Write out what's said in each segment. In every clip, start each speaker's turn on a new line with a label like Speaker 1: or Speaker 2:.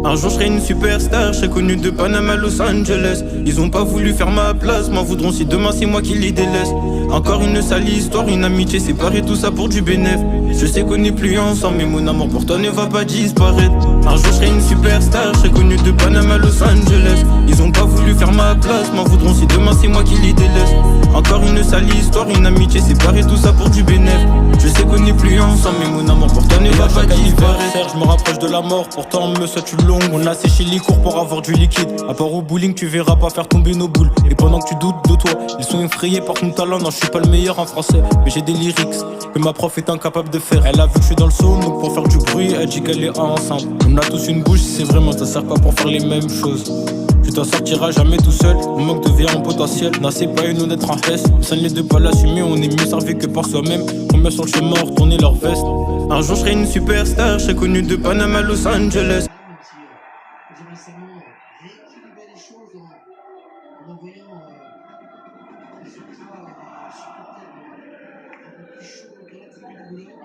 Speaker 1: Un jour je serai une superstar, je serai connu de Panama à Los Angeles. Ils ont pas voulu faire ma place, m'en voudront si demain c'est moi qui les délaisse. Encore une sale histoire, une amitié séparée, tout ça pour du bénéf. Je sais qu'on n'est plus ensemble, mais mon amour pour toi ne va pas disparaître. Un jour je serai une superstar, je serai connu de Panama à Los Angeles. Ils ont pas voulu faire ma place, m'en voudront si demain c'est moi qui les délaisse. Encore une sale histoire, une amitié séparée, tout ça pour du bénéf. Je sais qu'on n'est plus ensemble, mais mon amour pour toi ne va pas disparaître. Je me rapproche de la mort, pourtant on me souhaite une longue. On a séché les cours pour avoir du liquide. À part au bowling, tu verras pas faire tomber nos boules. Et pendant que tu doutes de toi, ils sont effrayés par ton talent. Non, je suis pas le meilleur en français, mais j'ai des lyrics que ma prof est incapable de faire. Elle a vu que je suis dans le saut, donc pour faire du bruit, elle dit qu'elle est enceinte. On a tous une bouche, c'est vraiment, ça sert pas pour faire les mêmes choses. Tu t'en sortiras jamais tout seul, on manque devient un potentiel. Non, c'est pas une honnête en hesse, ça ne l'est de pas l'assumer. On est mieux servi que par soi-même. Combien sur le chemin ont retourné leur veste. Un jour je serai une superstar, je serai connu de Panama à Los Angeles.
Speaker 2: J'ai récemment rééquilibré les choses en envoyant des ultras supporters un peu plus chauds de la tribune de Boulogne.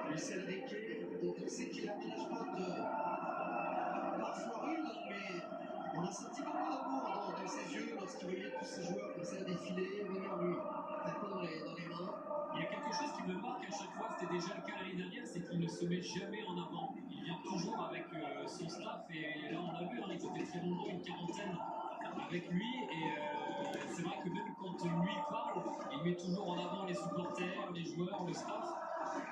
Speaker 2: Lucien Riquet, donc on sait qu'il a un management par Floride, mais on a senti beaucoup d'amour dans ses yeux lorsqu'il voyait tous ces joueurs comme ça défiler, venir lui taper dans les mains.
Speaker 3: Il y a quelque chose qui me marque à chaque fois, c'était déjà le cas l'année dernière, c'est qu'il ne se met jamais en avant. Il vient toujours avec son staff et là on a vu, hein, ils étaient très nombreux, une quarantaine avec lui et c'est vrai que même quand lui parle, il met toujours en avant les supporters, les joueurs, le staff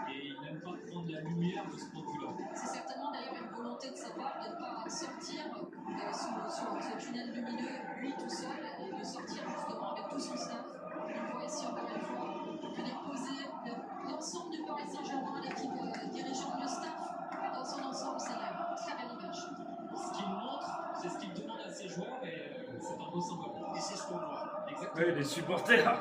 Speaker 3: et il n'aime pas prendre la lumière de ce point de vue-là.
Speaker 4: C'est certainement d'ailleurs une volonté de sa part de ne pas sortir sur ce tunnel lumineux, lui tout seul, et de sortir justement avec tout son staff. On voit ici encore une fois venir poser l'ensemble du Paris Saint-Germain, l'équipe dirigeante, le staff dans son ensemble, c'est une très belle image.
Speaker 3: Ce qu'il montre, c'est ce qu'il demande à ses joueurs et c'est un beau symbole.
Speaker 2: Et c'est ce qu'on voit.
Speaker 3: Exactement.
Speaker 5: Ouais, les supporters.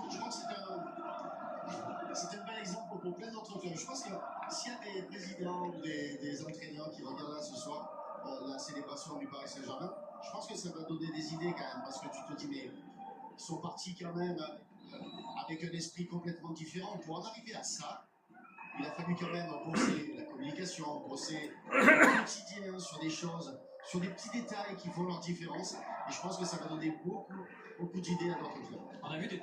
Speaker 2: Je crois que c'est un bel exemple pour plein d'autres clubs. Je pense que s'il y a des présidents ou des entraîneurs qui regardent là ce soir la célébration du Paris Saint-Germain, je pense que ça va donner des idées quand même, parce que tu te dis, mais ils sont partis quand même avec un esprit complètement différent. Pour en arriver à ça, il a fallu quand même bosser la communication, bosser le quotidien sur des choses, sur des petits détails qui font leur différence. Et je pense que ça va donner beaucoup d'idées à notre club.
Speaker 3: On a vu des